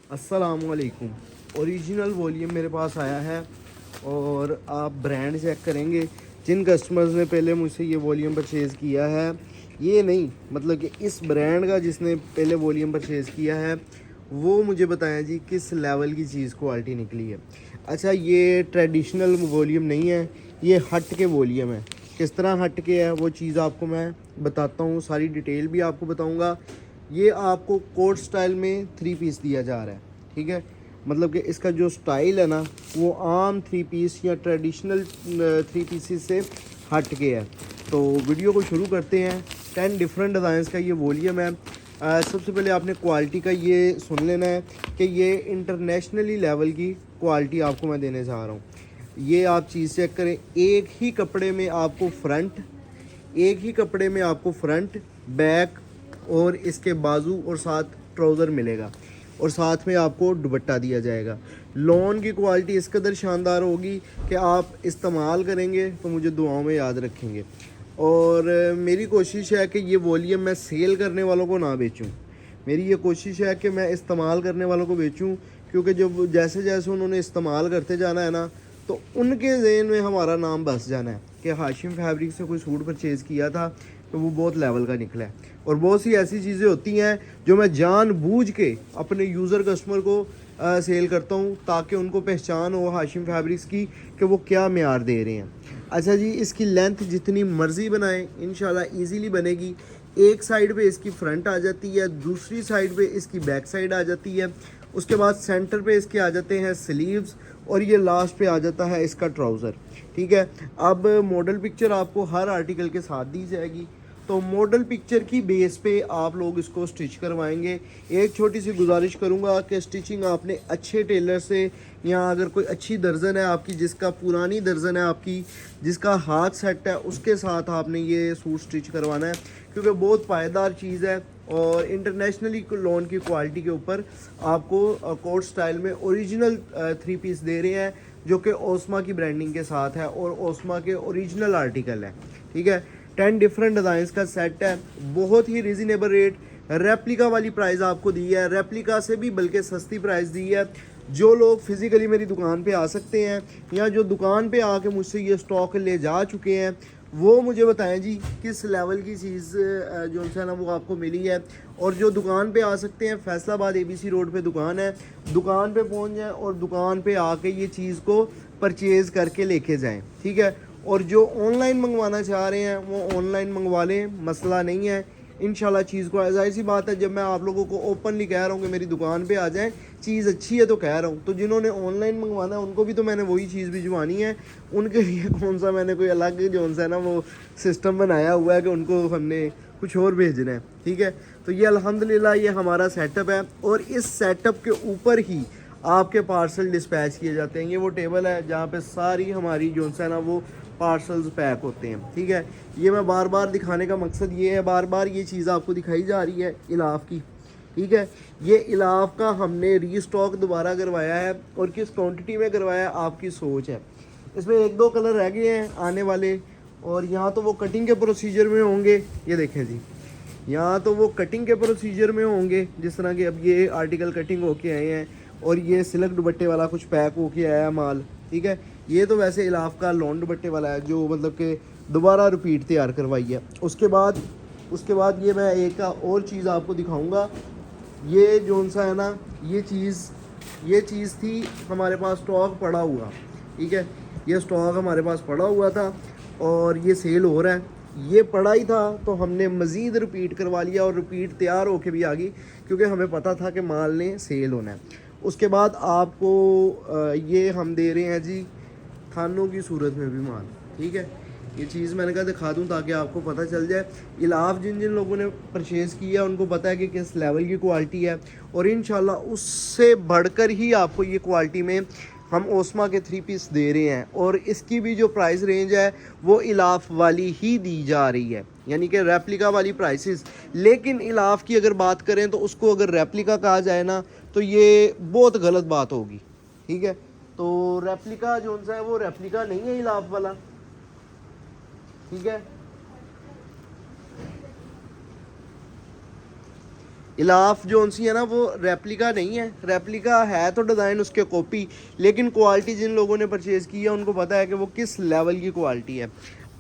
अस्सलामुअलैकुम। Original volume मेरे पास आया है और आप ब्रांड चेक करेंगे। जिन कस्टमर्स ने पहले मुझसे ये वॉल्यूम परचेज़ किया है, ये नहीं मतलब कि इस ब्रांड का जिसने पहले वॉल्यूम परचेज़ किया है, वो मुझे बताएं जी किस लेवल की चीज़ क्वालिटी निकली है। अच्छा, ये ट्रेडिशनल वॉल्यूम नहीं है, ये हट के वॉल्यूम है। किस तरह हट के है वो चीज़ आपको मैं बताता हूँ, सारी डिटेल भी आपको बताऊँगा। ये आपको कोट स्टाइल में 3 पीस दिया जा रहा है, ठीक है। मतलब कि इसका जो स्टाइल है ना, वो आम 3 पीस या ट्रेडिशनल 3 पीसेस से हट के है। तो वीडियो को शुरू करते हैं। 10 डिफरेंट डिज़ाइंस का ये वॉल्यूम है। सबसे पहले आपने क्वालिटी का ये सुन लेना है कि ये इंटरनेशनली लेवल की क्वालिटी आपको मैं देने जा रहा हूँ। ये आप चीज़ चेक करें, एक ही कपड़े में आपको फ्रंट, बैक और इसके बाजू और साथ ट्राउज़र मिलेगा और साथ में आपको दुपट्टा दिया जाएगा। लॉन की क्वालिटी इस कदर शानदार होगी कि आप इस्तेमाल करेंगे तो मुझे दुआओं में याद रखेंगे। और मेरी कोशिश है कि ये वॉल्यूम मैं सेल करने वालों को ना बेचूं। मेरी ये कोशिश है कि मैं इस्तेमाल करने वालों को बेचूं, क्योंकि जब जैसे जैसे उन्होंने इस्तेमाल करते जाना है ना, तो उनके ज़हन में हमारा नाम बस जाना है कि हाशिम फैब्रिक से कोई सूट परचेज़ किया था तो वो बहुत लेवल का निकला है। और बहुत सी ऐसी चीज़ें होती हैं जो मैं जानबूझ के अपने यूज़र कस्टमर को सेल करता हूँ, ताकि उनको पहचान हो हाशिम फैब्रिक्स की कि वो क्या मेयार दे रहे हैं। अच्छा जी, इसकी लेंथ जितनी मर्ज़ी बनाएं इंशाल्लाह ईज़िली बनेगी। एक साइड पे इसकी फ्रंट आ जाती है, दूसरी साइड पे इसकी बैक साइड आ जाती है, उसके बाद सेंटर पे इसके आ जाते हैं स्लीव्स और ये लास्ट पे आ जाता है इसका ट्राउज़र, ठीक है। अब मॉडल पिक्चर आपको हर आर्टिकल के साथ दी जाएगी, तो मॉडल पिक्चर की बेस पे आप लोग इसको स्टिच करवाएंगे। एक छोटी सी गुजारिश करूंगा कि स्टिचिंग आपने अच्छे टेलर से, या अगर कोई अच्छी दर्जन है आपकी, जिसका पुरानी दर्जन है आपकी, जिसका हाथ सेट है, उसके साथ आपने ये सूट स्टिच करवाना है, क्योंकि बहुत पायदार चीज़ है और इंटरनेशनली लोन की क्वालिटी के ऊपर आपको कोट स्टाइल में ओरिजिनल 3 पीस दे रहे हैं, जो कि ओस्मा की ब्रांडिंग के साथ है और ओस्मा के ओरिजिनल आर्टिकल है, ठीक है। 10 डिफरेंट डिज़ाइंस का सेट है, बहुत ही रिजनेबल रेट। रेप्लिका वाली प्राइस आपको दी है, रेप्लिका से भी बल्कि सस्ती प्राइस दी है। जो लोग फिज़िकली मेरी दुकान पे आ सकते हैं या जो दुकान पे आके मुझसे ये स्टॉक ले जा चुके हैं, वो मुझे बताएं जी किस लेवल की चीज़ जो है ना वो आपको मिली है। और जो दुकान पे आ सकते हैं, फैसलाबाद ABC रोड पे दुकान है, दुकान पे पहुंच जाएं और दुकान पे आके ये चीज़ को परचेज़ करके लेके जाएं, ठीक है। और जो ऑनलाइन मंगवाना चाह रहे हैं वो ऑनलाइन मंगवा लें, मसला नहीं है। इंशाल्लाह चीज़ को, जाहिर सी बात है, जब मैं आप लोगों को ओपनली कह रहा हूँ कि मेरी दुकान पे आ जाएं, चीज़ अच्छी है तो कह रहा हूँ। तो जिन्होंने ऑनलाइन मंगवाना है उनको भी तो मैंने वही चीज़ भिजवानी है। उनके लिए कौन सा मैंने कोई अलग जो है ना वो सिस्टम बनाया हुआ है कि उनको हमने कुछ और भेजना है, ठीक है। तो ये अल्हम्दुलिल्लाह ये हमारा सेटअप है और इस सेटअप के ऊपर ही आपके पार्सल डिस्पैच किए जाते हैं। ये वो टेबल है जहाँ पे सारी हमारी जो है ना वो पार्सल्स पैक होते हैं, ठीक है। ये मैं बार बार दिखाने का मकसद ये है, बार बार ये चीज़ आपको दिखाई जा रही है इलाफ की, ठीक है। ये इलाफ का हमने रीस्टॉक दोबारा करवाया है और किस क्वांटिटी में करवाया है आपकी सोच है। इसमें 1-2 कलर रह गए हैं आने वाले, और यहाँ तो वो कटिंग के प्रोसीजर में होंगे। ये देखें जी, यहाँ तो वो कटिंग के प्रोसीजर में होंगे, जिस तरह के अब ये आर्टिकल कटिंग होके आए हैं और ये सिल्क दुपट्टे वाला कुछ पैक होके आया है माल, ठीक है। ये तो वैसे इलाफ का लॉन दुपट्टे वाला है जो मतलब कि दोबारा रिपीट तैयार करवाई है। उसके बाद ये मैं एक और चीज़ आपको दिखाऊंगा। ये जो सा है ना, ये चीज़ थी हमारे पास स्टॉक पड़ा हुआ, ठीक है। ये स्टॉक हमारे पास पड़ा हुआ था और ये सेल हो रहा है। ये पड़ा ही था तो हमने मज़ीद रिपीट करवा लिया और रिपीट तैयार होके भी आ गई, क्योंकि हमें पता था कि माल ने सेल होना है। उसके बाद आपको ये हम दे रहे हैं जी खानों की सूरत में भी माल, ठीक है। ये चीज़ मैंने कहा दिखा दूं ताकि आपको पता चल जाए। इलाफ जिन जिन लोगों ने परचेज़ किया उनको पता है कि किस लेवल की क्वालिटी है, और इंशाल्लाह उससे बढ़कर ही आपको ये क्वालिटी में हम ओस्मा के 3 पीस दे रहे हैं। और इसकी भी जो प्राइस रेंज है वो इलाफ वाली ही दी जा रही है, यानी कि रेप्लिका वाली प्राइसेस। लेकिन इलाफ की अगर बात करें तो उसको अगर रेप्लिका कहा जाए ना तो ये बहुत गलत बात होगी, ठीक है। तो रेप्लिका जो सा है वो रेप्लिका नहीं है इलाफ वाला, ठीक है। इलाफ जो सी है ना वो रेप्लिका नहीं है, रेप्लिका है तो डिज़ाइन उसके कॉपी, लेकिन क्वालिटी जिन लोगों ने परचेज़ की है उनको पता है कि वो किस लेवल की क्वालिटी है।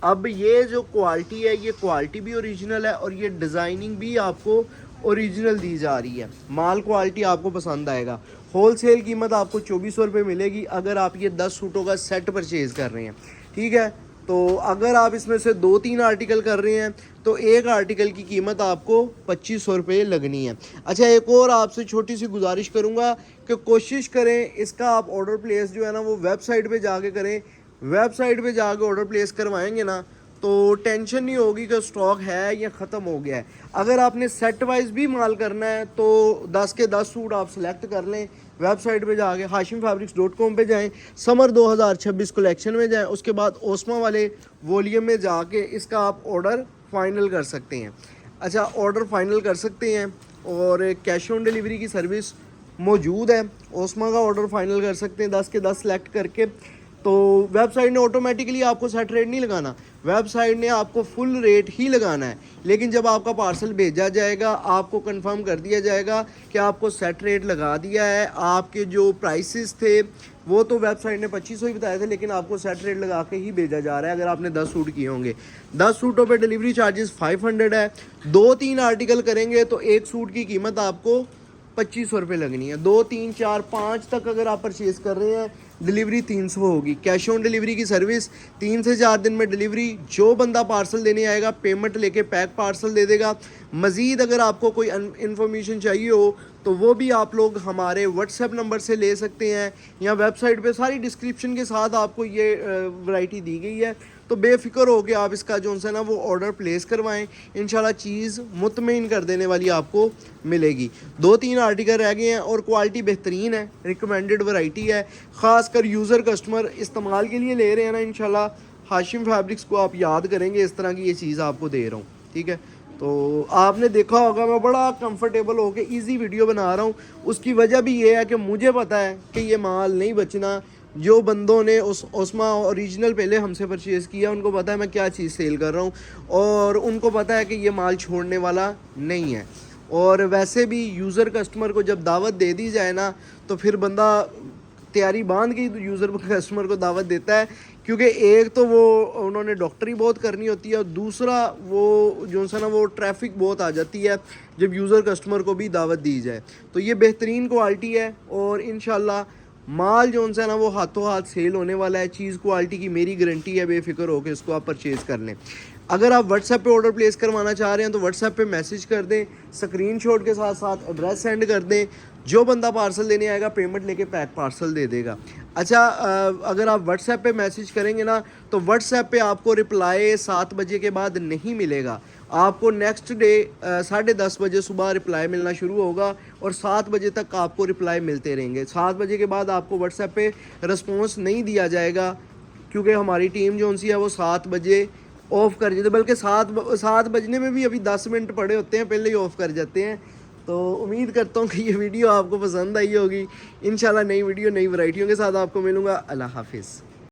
अब ये जो क्वालिटी है, ये क्वालिटी भी ओरिजिनल है और ये डिज़ाइनिंग भी आपको ओरिजिनल दी जा रही है। माल क्वालिटी आपको पसंद आएगा। होलसेल कीमत आपको 2400 रुपये मिलेगी अगर आप ये 10 सूटों का सेट परचेज़ कर रहे हैं, ठीक है। तो अगर आप इसमें से 2-3 आर्टिकल कर रहे हैं तो एक आर्टिकल की कीमत आपको 2500 रुपये लगनी है। अच्छा, एक और आपसे छोटी सी गुजारिश करूंगा कि कोशिश करें इसका आप ऑर्डर प्लेस जो है ना वो वेबसाइट पे जाके करें। वेबसाइट पे जाके ऑर्डर प्लेस करवाएंगे ना तो टेंशन नहीं होगी कि स्टॉक है या ख़त्म हो गया है। अगर आपने सेट वाइज भी माल करना है तो 10 के 10 सूट आप सेलेक्ट कर लें, वेबसाइट पे जाके hashimfabrics.com पे जाएं, समर 2026 कलेक्शन में जाएं, उसके बाद ओस्मा वाले वॉल्यूम में जाके इसका आप ऑर्डर फाइनल कर सकते हैं। अच्छा, ऑर्डर फाइनल कर सकते हैं और कैश ऑन डिलीवरी की सर्विस मौजूद है। ओस्मा का ऑर्डर फाइनल कर सकते हैं 10 के 10 सेलेक्ट करके। तो वेबसाइट ने ऑटोमेटिकली आपको सेट रेट नहीं लगाना, वेबसाइट ने आपको फुल रेट ही लगाना है। लेकिन जब आपका पार्सल भेजा जाएगा आपको कंफर्म कर दिया जाएगा कि आपको सेट रेट लगा दिया है। आपके जो प्राइसेस थे वो तो वेबसाइट ने 2500 ही बताए थे, लेकिन आपको सेट रेट लगा के ही भेजा जा रहा है। अगर आपने 10 सूट किए होंगे, 10 सूटों पे डिलीवरी चार्जेस 500 है। 2-3 आर्टिकल करेंगे तो एक सूट की कीमत आपको 2500 रुपये लगनी है। 2, 3, 4, 5 तक अगर आप परचेज़ कर रहे हैं डिलीवरी 300 होगी। कैश ऑन डिलीवरी की सर्विस 3 से 4 दिन में डिलीवरी। जो बंदा पार्सल देने आएगा पेमेंट लेके पैक पार्सल दे देगा। मज़ीद अगर आपको कोई इन्फॉर्मेशन चाहिए हो तो वो भी आप लोग हमारे व्हाट्सएप नंबर से ले सकते हैं, या वेबसाइट पे सारी डिस्क्रिप्शन के साथ आपको ये वैरायटी दी गई है। तो बेफिक्र हो के आप इसका जो है ना वो ऑर्डर प्लेस करवाएं, इंशाल्लाह चीज़ मुतमईन कर देने वाली आपको मिलेगी। 2-3 आर्टिकल रह गए हैं और क्वालिटी बेहतरीन है, रिकमेंडेड वैरायटी है। ख़ासकर यूज़र कस्टमर इस्तेमाल के लिए ले रहे हैं ना, इंशाल्लाह हाशिम फैब्रिक्स को आप याद करेंगे इस तरह की ये चीज़ आपको दे रहा हूँ, ठीक है। तो आपने देखा होगा मैं बड़ा कंफर्टेबल होके इजी वीडियो बना रहा हूँ। उसकी वजह भी ये है कि मुझे पता है कि ये माल नहीं बचना। जो बंदों ने उस ओस्मा ओरिजिनल पहले हमसे परचेज़ किया उनको पता है मैं क्या चीज़ सेल कर रहा हूँ, और उनको पता है कि ये माल छोड़ने वाला नहीं है। और वैसे भी यूज़र कस्टमर को जब दावत दे दी जाए ना तो फिर बंदा तैयारी बांध के यूज़र कस्टमर को दावत देता है, क्योंकि एक तो वो उन्होंने डॉक्टरी बहुत करनी होती है और दूसरा वो जो है ना वो ट्रैफिक बहुत आ जाती है जब यूज़र कस्टमर को भी दावत दी जाए। तो ये बेहतरीन क्वालिटी है और इंशाल्लाह माल जो है ना वो हाथों हाथ सेल होने वाला है। चीज़ क्वालिटी की मेरी गारंटी है, बेफिक्र होकर इसको आप परचेज़ कर लें। अगर आप व्हाट्सएप पे ऑर्डर प्लेस करवाना चाह रहे हैं तो व्हाट्सएप पे मैसेज कर दें, स्क्रीनशॉट के साथ साथ एड्रेस सेंड कर दें। जो बंदा पार्सल लेने आएगा पेमेंट लेके पैक पार्सल दे देगा। अच्छा, अगर आप व्हाट्सएप पे मैसेज करेंगे ना तो व्हाट्सएप पे आपको रिप्लाई 7 बजे के बाद नहीं मिलेगा। आपको नेक्स्ट डे 10:30 बजे सुबह रिप्लाई मिलना शुरू होगा और 7 बजे तक आपको रिप्लाई मिलते रहेंगे। 7 बजे के बाद आपको व्हाट्सएप पे रिस्पॉन्स नहीं दिया जाएगा, क्योंकि हमारी टीम जो है वो 7 बजे ऑफ़ कर जाते, बल्कि 7 बजने में भी अभी 10 मिनट पड़े होते हैं, पहले ही ऑफ़ कर जाते हैं। तो उम्मीद करता हूँ कि ये वीडियो आपको पसंद आई होगी। इंशाल्लाह नई वीडियो नई वैरायटियों के साथ आपको मिलूँगा। अल्लाह हाफिज़।